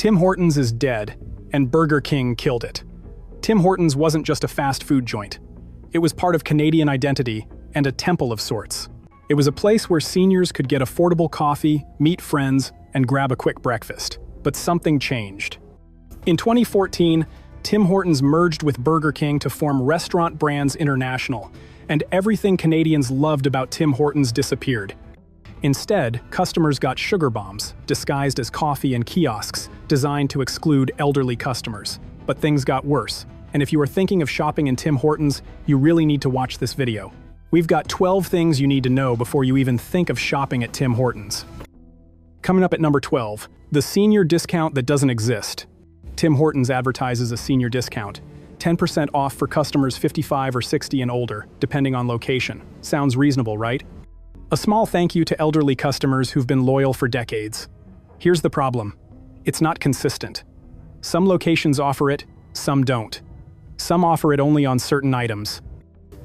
Tim Hortons is dead, and Burger King killed it. Tim Hortons wasn't just a fast food joint. It was part of Canadian identity and a temple of sorts. It was a place where seniors could get affordable coffee, meet friends, and grab a quick breakfast. But something changed. In 2014, Tim Hortons merged with Burger King to form Restaurant Brands International, and everything Canadians loved about Tim Hortons disappeared. Instead, customers got sugar bombs, disguised as coffee and kiosks, designed to exclude elderly customers. But things got worse, and if you are thinking of shopping in Tim Hortons, you really need to watch this video. We've got 12 things you need to know before you even think of shopping at Tim Hortons. Coming up at number 12, the senior discount that doesn't exist. Tim Hortons advertises a senior discount, 10% off for customers 55 or 60 and older, depending on location. Sounds reasonable, right? A small thank you to elderly customers who've been loyal for decades. Here's the problem. It's not consistent. Some locations offer it, some don't. Some offer it only on certain items.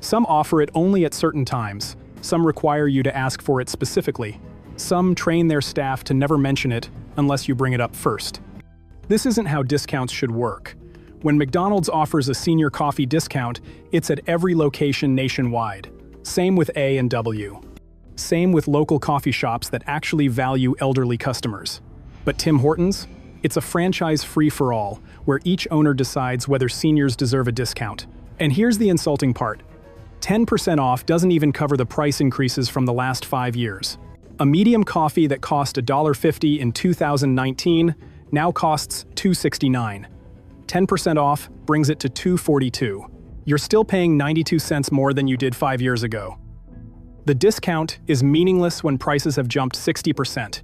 Some offer it only at certain times. Some require you to ask for it specifically. Some train their staff to never mention it unless you bring it up first. This isn't how discounts should work. When McDonald's offers a senior coffee discount, it's at every location nationwide. Same with A&W. Same with local coffee shops that actually value elderly customers. But Tim Hortons? It's a franchise free-for-all, where each owner decides whether seniors deserve a discount. And here's the insulting part. 10% off doesn't even cover the price increases from the last 5 years. A medium coffee that cost $1.50 in 2019 now costs $2.69. 10% off brings it to $2.42. You're still paying 92 cents more than you did 5 years ago. The discount is meaningless when prices have jumped 60%.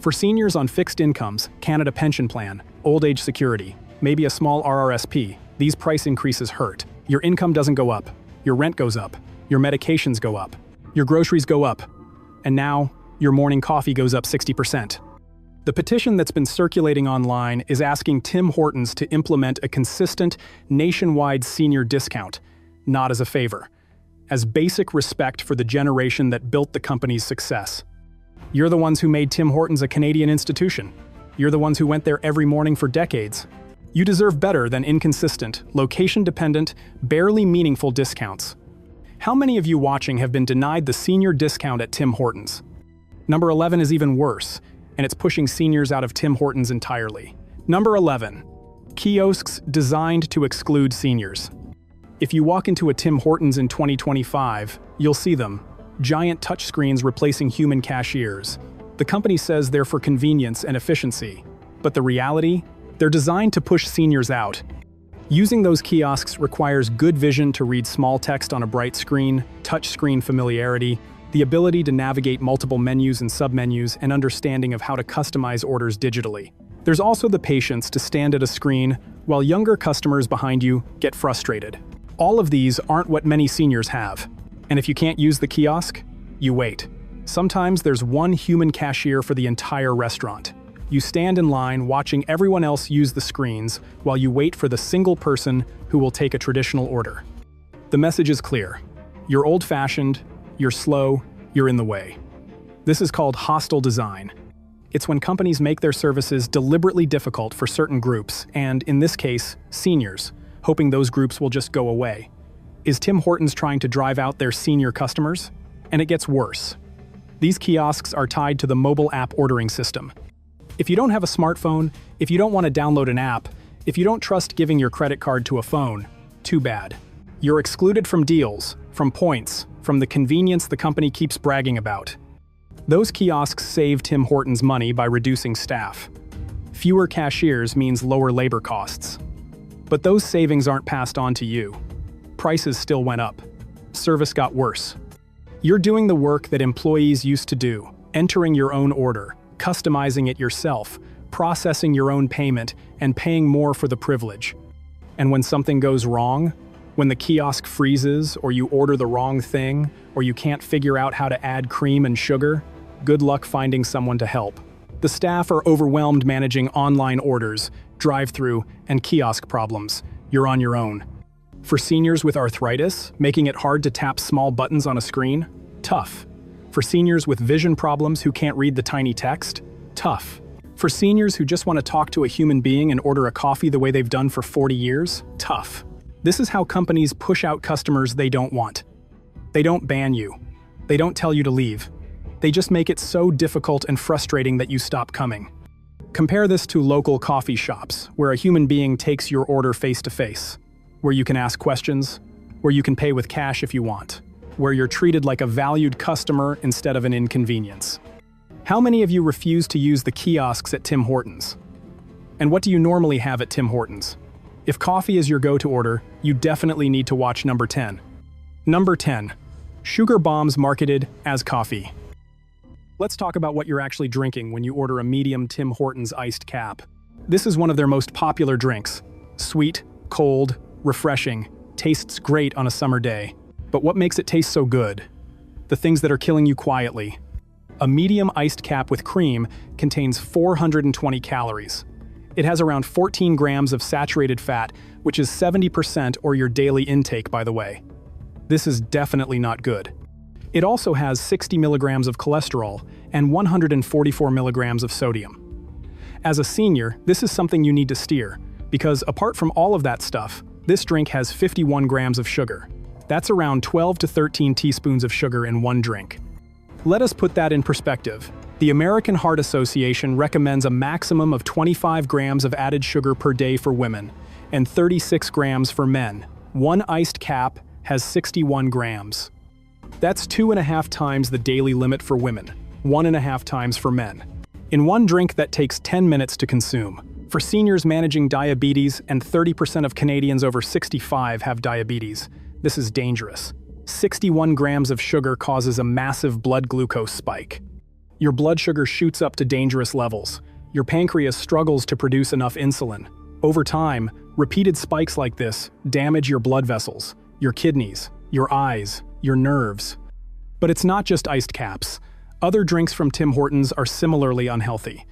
For seniors on fixed incomes, Canada Pension Plan, old age security, maybe a small RRSP, these price increases hurt. Your income doesn't go up. Your rent goes up. Your medications go up. Your groceries go up. And now, your morning coffee goes up 60%. The petition that's been circulating online is asking Tim Hortons to implement a consistent, nationwide senior discount, not as a favor, as basic respect for the generation that built the company's success. You're the ones who made Tim Hortons a Canadian institution. You're the ones who went there every morning for decades. You deserve better than inconsistent, location-dependent, barely meaningful discounts. How many of you watching have been denied the senior discount at Tim Hortons? Number 11 is even worse, and it's pushing seniors out of Tim Hortons entirely. Number 11. Kiosks designed to exclude seniors. If you walk into a Tim Hortons in 2025, you'll see them. Giant touchscreens replacing human cashiers. The company says they're for convenience and efficiency. But the reality? They're designed to push seniors out. Using those kiosks requires good vision to read small text on a bright screen, touchscreen familiarity, the ability to navigate multiple menus and submenus, and understanding of how to customize orders digitally. There's also the patience to stand at a screen while younger customers behind you get frustrated. All of these aren't what many seniors have. And if you can't use the kiosk, you wait. Sometimes there's one human cashier for the entire restaurant. You stand in line watching everyone else use the screens while you wait for the single person who will take a traditional order. The message is clear. You're old-fashioned, you're slow, you're in the way. This is called hostile design. It's when companies make their services deliberately difficult for certain groups, and in this case, seniors, hoping those groups will just go away. Is Tim Hortons trying to drive out their senior customers? And it gets worse. These kiosks are tied to the mobile app ordering system. If you don't have a smartphone, if you don't want to download an app, if you don't trust giving your credit card to a phone, too bad. You're excluded from deals, from points, from the convenience the company keeps bragging about. Those kiosks save Tim Hortons money by reducing staff. Fewer cashiers means lower labor costs. But those savings aren't passed on to you. Prices still went up. Service got worse. You're doing the work that employees used to do, entering your own order, customizing it yourself, processing your own payment, and paying more for the privilege. And when something goes wrong, when the kiosk freezes, or you order the wrong thing, or you can't figure out how to add cream and sugar, good luck finding someone to help. The staff are overwhelmed managing online orders, drive-through, and kiosk problems. You're on your own. For seniors with arthritis, making it hard to tap small buttons on a screen? Tough. For seniors with vision problems who can't read the tiny text? Tough. For seniors who just want to talk to a human being and order a coffee the way they've done for 40 years, tough. This is how companies push out customers they don't want. They don't ban you. They don't tell you to leave. They just make it so difficult and frustrating that you stop coming. Compare this to local coffee shops, where a human being takes your order face to face, where you can ask questions, where you can pay with cash if you want, where you're treated like a valued customer instead of an inconvenience. How many of you refuse to use the kiosks at Tim Hortons? And what do you normally have at Tim Hortons? If coffee is your go-to order, you definitely need to watch number 10. Number 10. Sugar bombs marketed as coffee. Let's talk about what you're actually drinking when you order a medium Tim Hortons iced cap. This is one of their most popular drinks. Sweet, cold, refreshing, tastes great on a summer day. But what makes it taste so good? The things that are killing you quietly. A medium iced cap with cream contains 420 calories. It has around 14 grams of saturated fat, which is 70% or your daily intake, by the way. This is definitely not good. It also has 60 milligrams of cholesterol and 144 milligrams of sodium. As a senior, this is something you need to steer, because apart from all of that stuff, this drink has 51 grams of sugar. That's around 12 to 13 teaspoons of sugar in one drink. Let us put that in perspective. The American Heart Association recommends a maximum of 25 grams of added sugar per day for women, and 36 grams for men. One iced cap has 61 grams. That's 2.5 times the daily limit for women, 1.5 times for men. In one drink that takes 10 minutes to consume. For seniors managing diabetes, and 30% of Canadians over 65 have diabetes, this is dangerous. 61 grams of sugar causes a massive blood glucose spike. Your blood sugar shoots up to dangerous levels. Your pancreas struggles to produce enough insulin. Over time, repeated spikes like this damage your blood vessels, your kidneys, your eyes, your nerves. But it's not just iced caps. Other drinks from Tim Hortons are similarly unhealthy.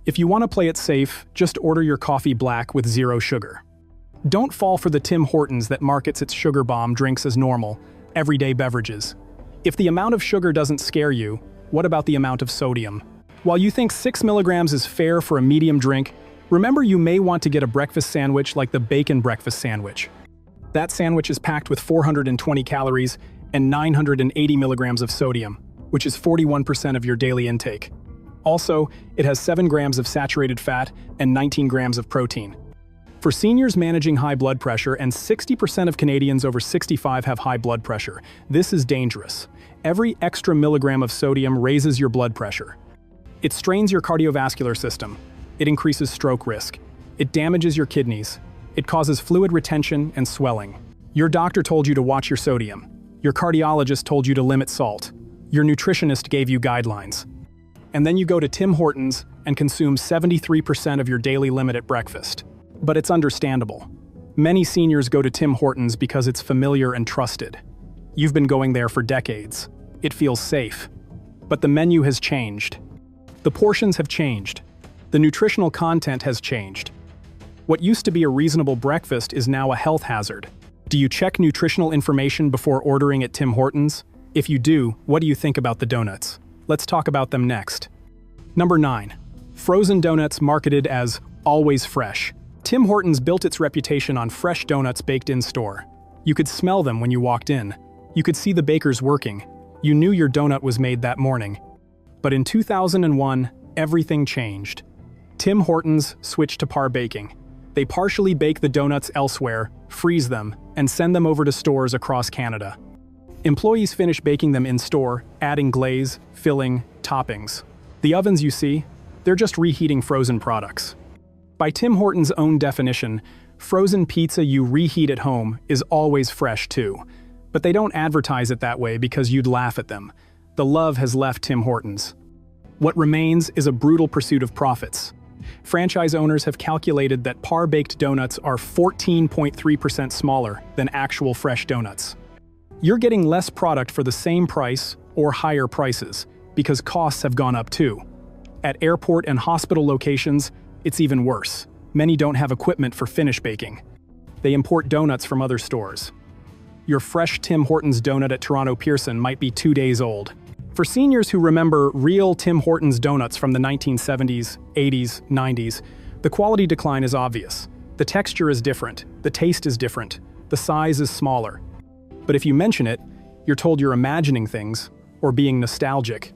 If you want to play it safe, just order your coffee black with 0 sugar. Don't fall for the Tim Hortons that markets its sugar bomb drinks as normal, everyday beverages. If the amount of sugar doesn't scare you, what about the amount of sodium? While you think 6 milligrams is fair for a medium drink, remember you may want to get a breakfast sandwich like the bacon breakfast sandwich. That sandwich is packed with 420 calories and 980 milligrams of sodium, which is 41% of your daily intake. Also, it has 7 grams of saturated fat and 19 grams of protein. For seniors managing high blood pressure, and 60% of Canadians over 65 have high blood pressure, this is dangerous. Every extra milligram of sodium raises your blood pressure. It strains your cardiovascular system. It increases stroke risk. It damages your kidneys. It causes fluid retention and swelling. Your doctor told you to watch your sodium. Your cardiologist told you to limit salt. Your nutritionist gave you guidelines. And then you go to Tim Hortons and consume 73% of your daily limit at breakfast. But it's understandable. Many seniors go to Tim Hortons because it's familiar and trusted. You've been going there for decades. It feels safe. But the menu has changed. The portions have changed. The nutritional content has changed. What used to be a reasonable breakfast is now a health hazard. Do you check nutritional information before ordering at Tim Hortons? If you do, what do you think about the donuts? Let's talk about them next. Number 9. Frozen donuts marketed as always fresh. Tim Hortons built its reputation on fresh donuts baked in-store. You could smell them when you walked in. You could see the bakers working. You knew your donut was made that morning. But in 2001, everything changed. Tim Hortons switched to par baking. They partially bake the donuts elsewhere, freeze them, and send them over to stores across Canada. Employees finish baking them in-store, adding glaze, filling, toppings. The ovens you see, they're just reheating frozen products. By Tim Hortons' own definition, frozen pizza you reheat at home is always fresh too. But they don't advertise it that way because you'd laugh at them. The love has left Tim Hortons. What remains is a brutal pursuit of profits. Franchise owners have calculated that par-baked donuts are 14.3% smaller than actual fresh donuts. You're getting less product for the same price or higher prices because costs have gone up too. At airport and hospital locations, it's even worse. Many don't have equipment for finish baking. They import donuts from other stores. Your fresh Tim Hortons donut at Toronto Pearson might be 2 days old. For seniors who remember real Tim Hortons donuts from the 1970s, 80s, 90s, the quality decline is obvious. The texture is different, the taste is different, the size is smaller. But if you mention it, you're told you're imagining things, or being nostalgic.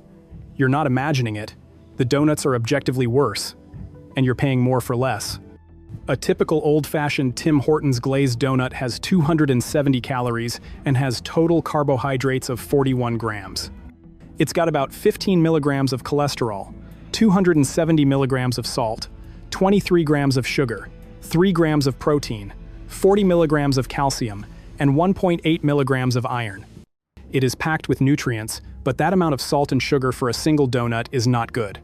You're not imagining it. The donuts are objectively worse, and you're paying more for less. A typical old-fashioned Tim Hortons glazed donut has 270 calories and has total carbohydrates of 41 grams. It's got about 15 milligrams of cholesterol, 270 milligrams of salt, 23 grams of sugar, 3 grams of protein, 40 milligrams of calcium, and 1.8 milligrams of iron. It is packed with nutrients, but that amount of salt and sugar for a single donut is not good.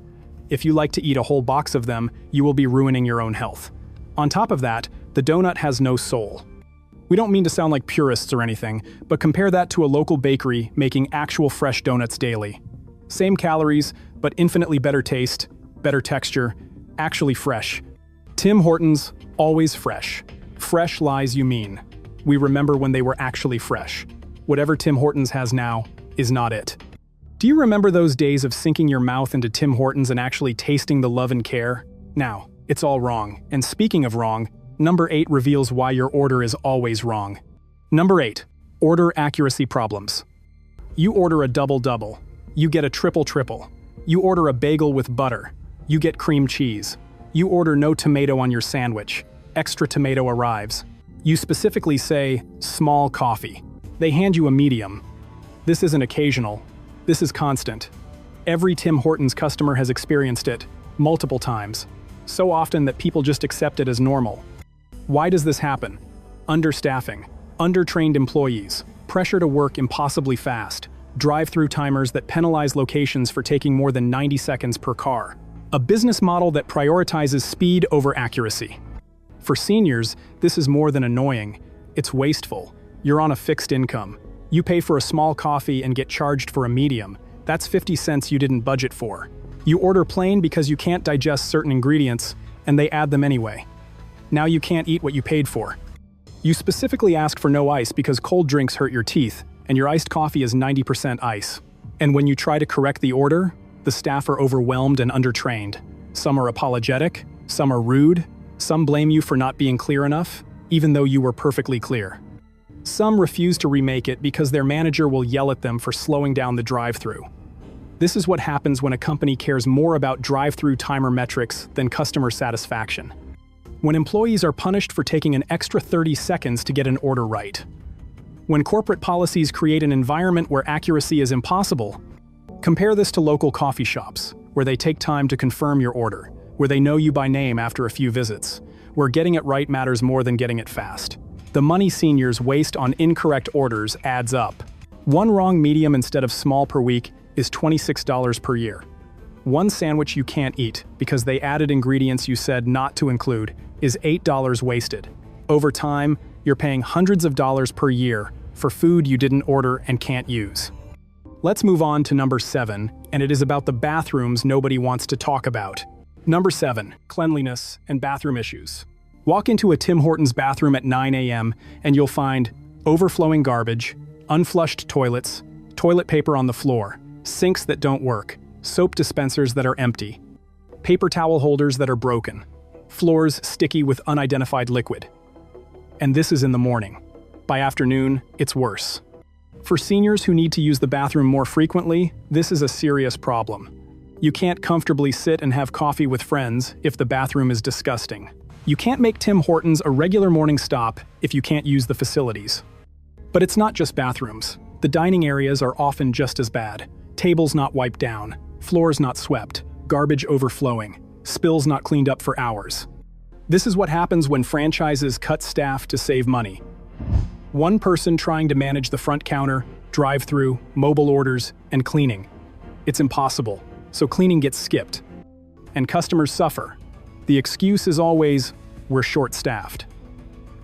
If you like to eat a whole box of them, you will be ruining your own health. On top of that, the donut has no soul. We don't mean to sound like purists or anything, but compare that to a local bakery making actual fresh donuts daily. Same calories, but infinitely better taste, better texture, actually fresh. Tim Hortons, always fresh. Fresh lies you mean. We remember when they were actually fresh. Whatever Tim Hortons has now is not it. Do you remember those days of sinking your mouth into Tim Hortons and actually tasting the love and care? Now, it's all wrong. And speaking of wrong, number 8 reveals why your order is always wrong. Number 8, order accuracy problems. You order a double-double. You get a triple-triple. You order a bagel with butter. You get cream cheese. You order no tomato on your sandwich. Extra tomato arrives. You specifically say, small coffee. They hand you a medium. This isn't occasional. This is constant. Every Tim Hortons customer has experienced it, multiple times. So often that people just accept it as normal. Why does this happen? Understaffing, undertrained employees, pressure to work impossibly fast, drive-through timers that penalize locations for taking more than 90 seconds per car, a business model that prioritizes speed over accuracy. For seniors, this is more than annoying. It's wasteful. You're on a fixed income. You pay for a small coffee and get charged for a medium. That's 50 cents you didn't budget for. You order plain because you can't digest certain ingredients, and they add them anyway. Now you can't eat what you paid for. You specifically ask for no ice because cold drinks hurt your teeth, and your iced coffee is 90% ice. And when you try to correct the order, the staff are overwhelmed and undertrained. Some are apologetic, some are rude, some blame you for not being clear enough, even though you were perfectly clear. Some refuse to remake it because their manager will yell at them for slowing down the drive-thru. This is what happens when a company cares more about drive-thru timer metrics than customer satisfaction. When employees are punished for taking an extra 30 seconds to get an order right. When corporate policies create an environment where accuracy is impossible. Compare this to local coffee shops, where they take time to confirm your order, where they know you by name after a few visits, where getting it right matters more than getting it fast. The money seniors waste on incorrect orders adds up. One wrong medium instead of small per week is $26 per year. One sandwich you can't eat because they added ingredients you said not to include is $8 wasted. Over time, you're paying hundreds of dollars per year for food you didn't order and can't use. Let's move on to number 7, and it is about the bathrooms nobody wants to talk about. Number 7, cleanliness and bathroom issues. Walk into a Tim Hortons bathroom at 9 a.m. and you'll find overflowing garbage, unflushed toilets, toilet paper on the floor, sinks that don't work, soap dispensers that are empty, paper towel holders that are broken, floors sticky with unidentified liquid. And this is in the morning. By afternoon, it's worse. For seniors who need to use the bathroom more frequently, this is a serious problem. You can't comfortably sit and have coffee with friends if the bathroom is disgusting. You can't make Tim Hortons a regular morning stop if you can't use the facilities. But it's not just bathrooms. The dining areas are often just as bad. Tables not wiped down, floors not swept, garbage overflowing, spills not cleaned up for hours. This is what happens when franchises cut staff to save money. One person trying to manage the front counter, drive-through, mobile orders, and cleaning. It's impossible, so cleaning gets skipped. And customers suffer. The excuse is always, we're short-staffed.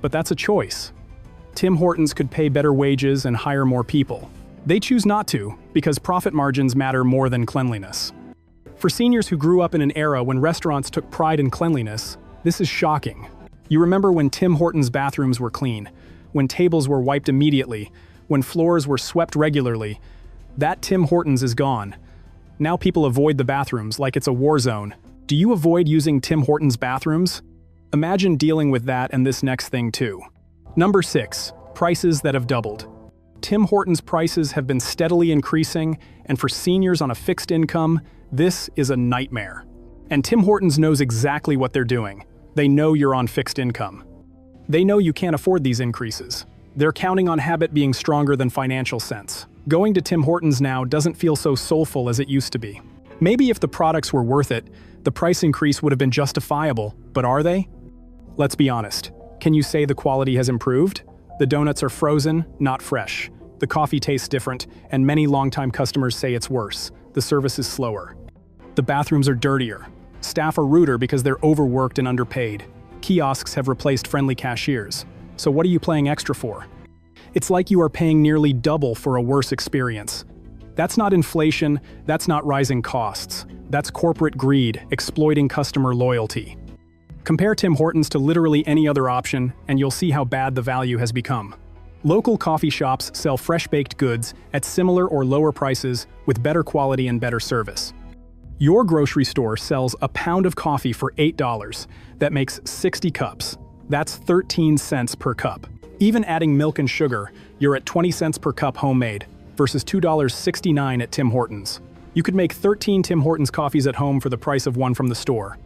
But that's a choice. Tim Hortons could pay better wages and hire more people. They choose not to, because profit margins matter more than cleanliness. For seniors who grew up in an era when restaurants took pride in cleanliness, this is shocking. You remember when Tim Hortons bathrooms were clean, when tables were wiped immediately, when floors were swept regularly, That Tim Hortons is gone. Now people avoid the bathrooms like it's a war zone. Do you avoid using Tim Hortons bathrooms? Imagine dealing with that and this next thing too. Number 6. Prices that have doubled. Tim Hortons prices have been steadily increasing, and for seniors on a fixed income, this is a nightmare. And Tim Hortons knows exactly what they're doing. They know you're on fixed income. They know you can't afford these increases. They're counting on habit being stronger than financial sense. Going to Tim Hortons now doesn't feel so soulful as it used to be. Maybe if the products were worth it, the price increase would have been justifiable, but are they? Let's be honest. Can you say the quality has improved? The donuts are frozen, not fresh. The coffee tastes different, and many longtime customers say it's worse. The service is slower. The bathrooms are dirtier. Staff are ruder because they're overworked and underpaid. Kiosks have replaced friendly cashiers. So what are you paying extra for? It's like you are paying nearly double for a worse experience. That's not inflation, that's not rising costs. That's corporate greed, exploiting customer loyalty. Compare Tim Hortons to literally any other option, and you'll see how bad the value has become. Local coffee shops sell fresh-baked goods at similar or lower prices with better quality and better service. Your grocery store sells a pound of coffee for $8. That makes 60 cups. That's 13 cents per cup. Even adding milk and sugar, you're at 20 cents per cup homemade, versus $2.69 at Tim Hortons. You could make 13 Tim Hortons coffees at home for the price of one from the store.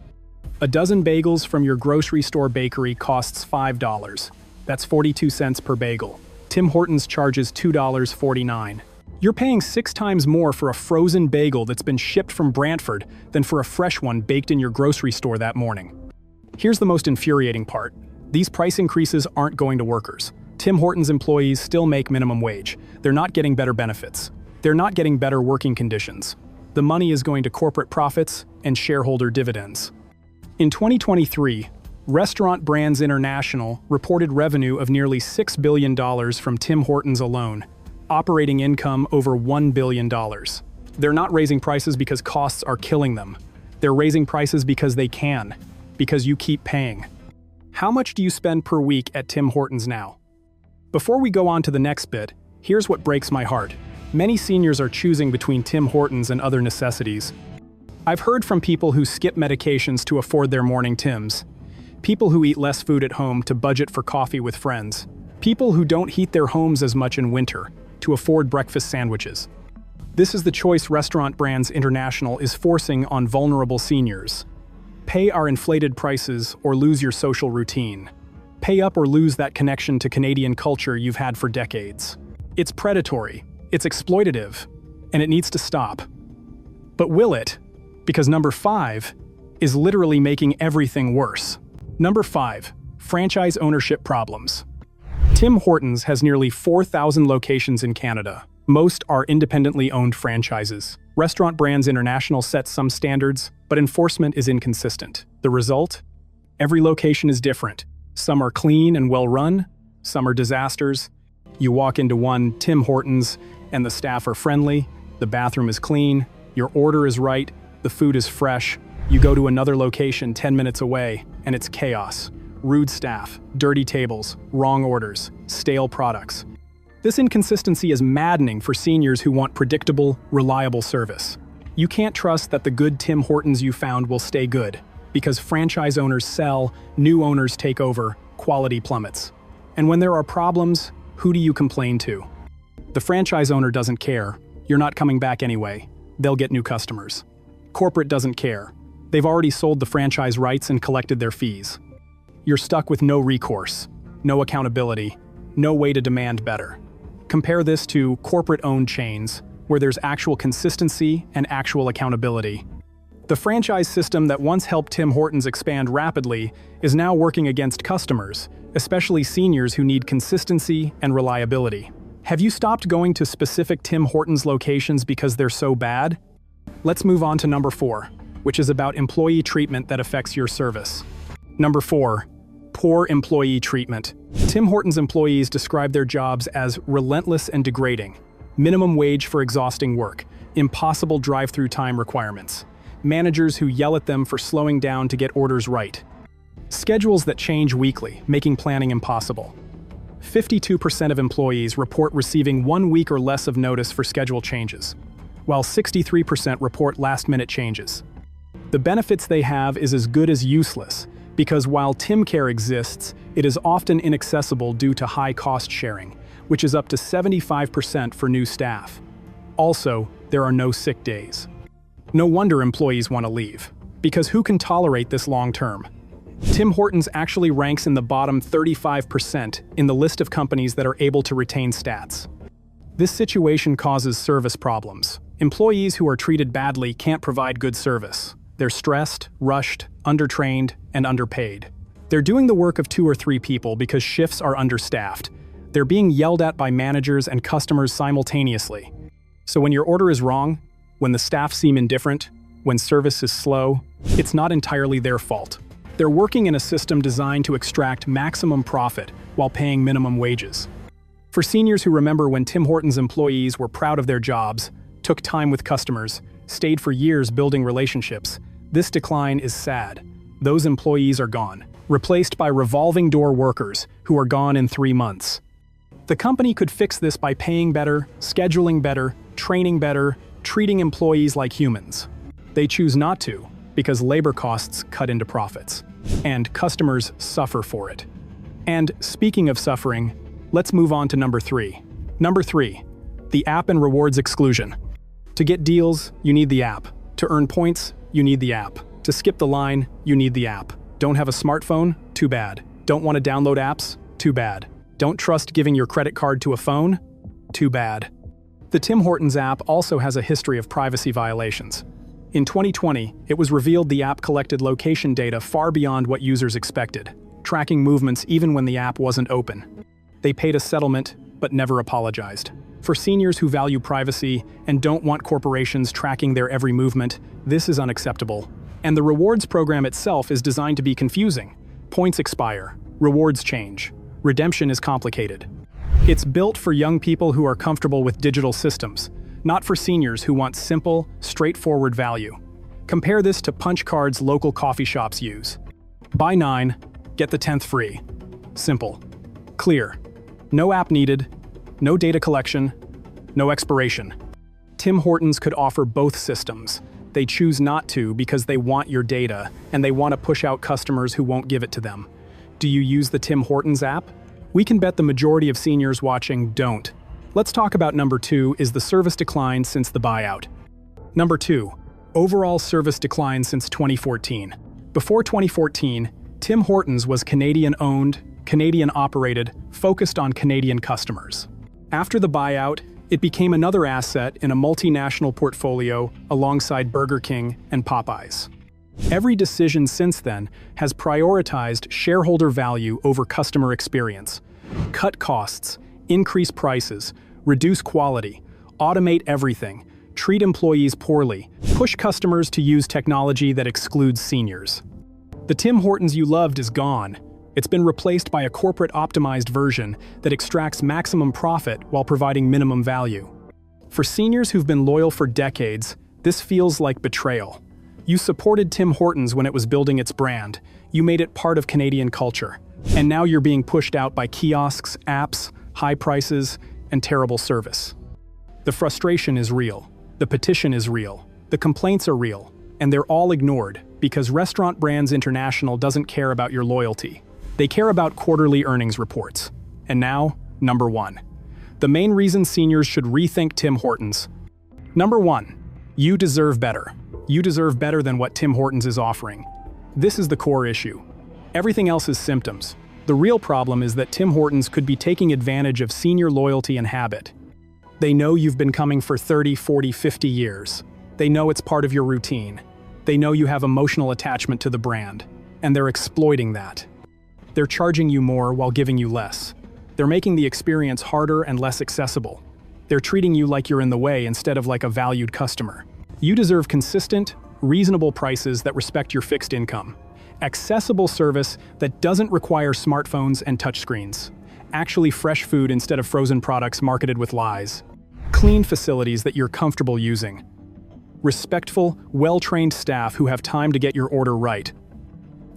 A dozen bagels from your grocery store bakery costs $5. That's 42 cents per bagel. Tim Hortons charges $2.49. You're paying 6 times more for a frozen bagel that's been shipped from Brantford than for a fresh one baked in your grocery store that morning. Here's the most infuriating part. These price increases aren't going to workers. Tim Hortons employees still make minimum wage. They're not getting better benefits. They're not getting better working conditions. The money is going to corporate profits and shareholder dividends. In 2023, Restaurant Brands International reported revenue of nearly $6 billion from Tim Hortons alone, operating income over $1 billion. They're not raising prices because costs are killing them. They're raising prices because they can, because you keep paying. How much do you spend per week at Tim Hortons now? Before we go on to the next bit, here's what breaks my heart. Many seniors are choosing between Tim Hortons and other necessities. I've heard from people who skip medications to afford their morning Tims, people who eat less food at home to budget for coffee with friends, people who don't heat their homes as much in winter to afford breakfast sandwiches. This is the choice Restaurant Brands International is forcing on vulnerable seniors. Pay our inflated prices or lose your social routine. Pay up or lose that connection to Canadian culture you've had for decades. It's predatory, it's exploitative, and it needs to stop. But will it? Because number 5 is literally making everything worse. Number 5, franchise ownership problems. Tim Hortons has nearly 4,000 locations in Canada. Most are independently owned franchises. Restaurant Brands International sets some standards, but enforcement is inconsistent. The result? Every location is different. Some are clean and well-run, some are disasters. You walk into one Tim Hortons, and the staff are friendly, the bathroom is clean, your order is right, the food is fresh. You go to another location 10 minutes away, and it's chaos. Rude staff, dirty tables, wrong orders, stale products. This inconsistency is maddening for seniors who want predictable, reliable service. You can't trust that the good Tim Hortons you found will stay good, because franchise owners sell, new owners take over, quality plummets. And when there are problems, who do you complain to? The franchise owner doesn't care. You're not coming back anyway. They'll get new customers. Corporate doesn't care. They've already sold the franchise rights and collected their fees. You're stuck with no recourse, no accountability, no way to demand better. Compare this to corporate-owned chains, where there's actual consistency and actual accountability. The franchise system that once helped Tim Hortons expand rapidly is now working against customers, especially seniors who need consistency and reliability. Have you stopped going to specific Tim Hortons locations because they're so bad? Let's move on to number 4, which is about employee treatment that affects your service. Number 4, poor employee treatment. Tim Hortons employees describe their jobs as relentless and degrading. Minimum wage for exhausting work, impossible drive-through time requirements, managers who yell at them for slowing down to get orders right, schedules that change weekly, making planning impossible, 52% of employees report receiving 1 week or less of notice for schedule changes, while 63% report last-minute changes. The benefits they have is as good as useless, because while TimCare exists, it is often inaccessible due to high cost sharing, which is up to 75% for new staff. Also, there are no sick days. No wonder employees want to leave, because who can tolerate this long term? Tim Hortons actually ranks in the bottom 35% in the list of companies that are able to retain stats. This situation causes service problems. Employees who are treated badly can't provide good service. They're stressed, rushed, undertrained, and underpaid. They're doing the work of 2 or 3 people because shifts are understaffed. They're being yelled at by managers and customers simultaneously. So when your order is wrong, when the staff seem indifferent, when service is slow, it's not entirely their fault. They're working in a system designed to extract maximum profit while paying minimum wages. For seniors who remember when Tim Hortons employees were proud of their jobs, took time with customers, stayed for years building relationships, this decline is sad. Those employees are gone, replaced by revolving door workers who are gone in 3 months. The company could fix this by paying better, scheduling better, training better, treating employees like humans. They choose not to, because labor costs cut into profits, and customers suffer for it. And speaking of suffering, let's move on to number 3. Number 3, the app and rewards exclusion. To get deals, you need the app. To earn points, you need the app. To skip the line, you need the app. Don't have a smartphone? Too bad. Don't want to download apps? Too bad. Don't trust giving your credit card to a phone? Too bad. The Tim Hortons app also has a history of privacy violations. In 2020, it was revealed the app collected location data far beyond what users expected, tracking movements even when the app wasn't open. They paid a settlement, but never apologized. For seniors who value privacy and don't want corporations tracking their every movement, this is unacceptable. And the rewards program itself is designed to be confusing. Points expire, rewards change, redemption is complicated. It's built for young people who are comfortable with digital systems, not for seniors who want simple, straightforward value. Compare this to punch cards local coffee shops use. Buy 9, get the 10th free. Simple. Clear. No app needed, no data collection, no expiration. Tim Hortons could offer both systems. They choose not to because they want your data, and they want to push out customers who won't give it to them. Do you use the Tim Hortons app? We can bet the majority of seniors watching don't. Let's talk about number 2 is the service decline since the buyout. Number 2, overall service decline since 2014. Before 2014, Tim Hortons was Canadian-owned, Canadian-operated, focused on Canadian customers. After the buyout, it became another asset in a multinational portfolio alongside Burger King and Popeyes. Every decision since then has prioritized shareholder value over customer experience. Cut costs, increase prices, reduce quality, automate everything, treat employees poorly, push customers to use technology that excludes seniors. The Tim Hortons you loved is gone. It's been replaced by a corporate-optimized version that extracts maximum profit while providing minimum value. For seniors who've been loyal for decades, this feels like betrayal. You supported Tim Hortons when it was building its brand. You made it part of Canadian culture. And now you're being pushed out by kiosks, apps, high prices, and terrible service. The frustration is real. The petition is real. The complaints are real. And they're all ignored because Restaurant Brands International doesn't care about your loyalty. They care about quarterly earnings reports. And now, number 1. The main reason seniors should rethink Tim Hortons. Number 1. You deserve better. You deserve better than what Tim Hortons is offering. This is the core issue. Everything else is symptoms. The real problem is that Tim Hortons could be taking advantage of senior loyalty and habit. They know you've been coming for 30, 40, 50 years. They know it's part of your routine. They know you have emotional attachment to the brand, and they're exploiting that. They're charging you more while giving you less. They're making the experience harder and less accessible. They're treating you like you're in the way instead of like a valued customer. You deserve consistent, reasonable prices that respect your fixed income. Accessible service that doesn't require smartphones and touchscreens. Actually fresh food instead of frozen products marketed with lies. Clean facilities that you're comfortable using. Respectful, well-trained staff who have time to get your order right.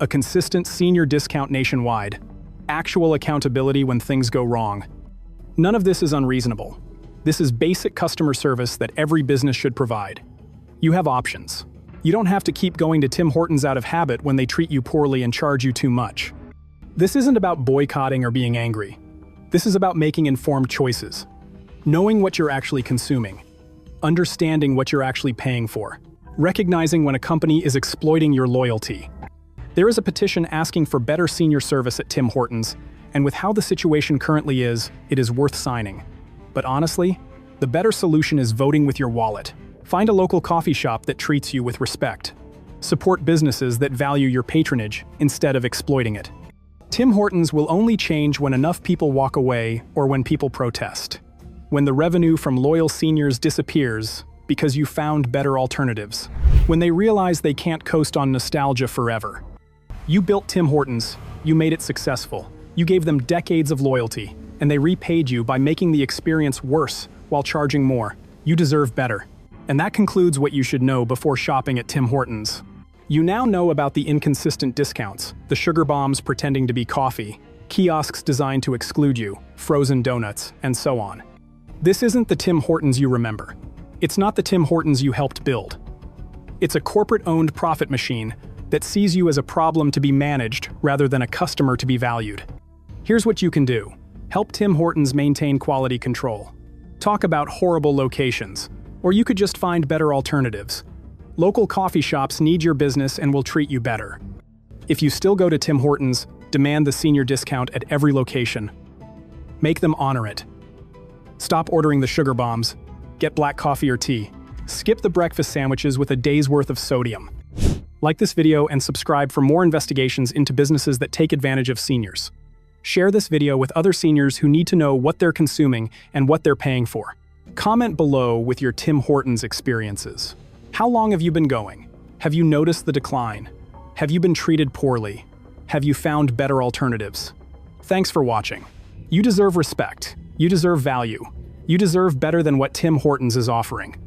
A consistent senior discount nationwide. actual accountability when things go wrong. None of this is unreasonable. This is basic customer service that every business should provide. You have options. You don't have to keep going to Tim Hortons out of habit when they treat you poorly and charge you too much. This isn't about boycotting or being angry. This is about making informed choices. Knowing what you're actually consuming. Understanding what you're actually paying for. Recognizing when a company is exploiting your loyalty. There is a petition asking for better senior service at Tim Hortons, and with how the situation currently is, it is worth signing. But honestly, the better solution is voting with your wallet. Find a local coffee shop that treats you with respect. Support businesses that value your patronage instead of exploiting it. Tim Hortons will only change when enough people walk away or when people protest. When the revenue from loyal seniors disappears because you found better alternatives. When they realize they can't coast on nostalgia forever. You built Tim Hortons, you made it successful. You gave them decades of loyalty, and they repaid you by making the experience worse while charging more. You deserve better. And that concludes what you should know before shopping at Tim Hortons. You now know about the inconsistent discounts, the sugar bombs pretending to be coffee, kiosks designed to exclude you, frozen donuts, and so on. This isn't the Tim Hortons you remember. It's not the Tim Hortons you helped build. It's a corporate-owned profit machine that sees you as a problem to be managed rather than a customer to be valued. Here's what you can do. Help Tim Hortons maintain quality control. Talk about horrible locations, or you could just find better alternatives. Local coffee shops need your business and will treat you better. If you still go to Tim Hortons, demand the senior discount at every location. Make them honor it. Stop ordering the sugar bombs. Get black coffee or tea. Skip the breakfast sandwiches with a day's worth of sodium. Like this video and subscribe for more investigations into businesses that take advantage of seniors. Share this video with other seniors who need to know what they're consuming and what they're paying for. Comment below with your Tim Hortons experiences. How long have you been going? Have you noticed the decline? Have you been treated poorly? Have you found better alternatives? Thanks for watching. You deserve respect. You deserve value. You deserve better than what Tim Hortons is offering.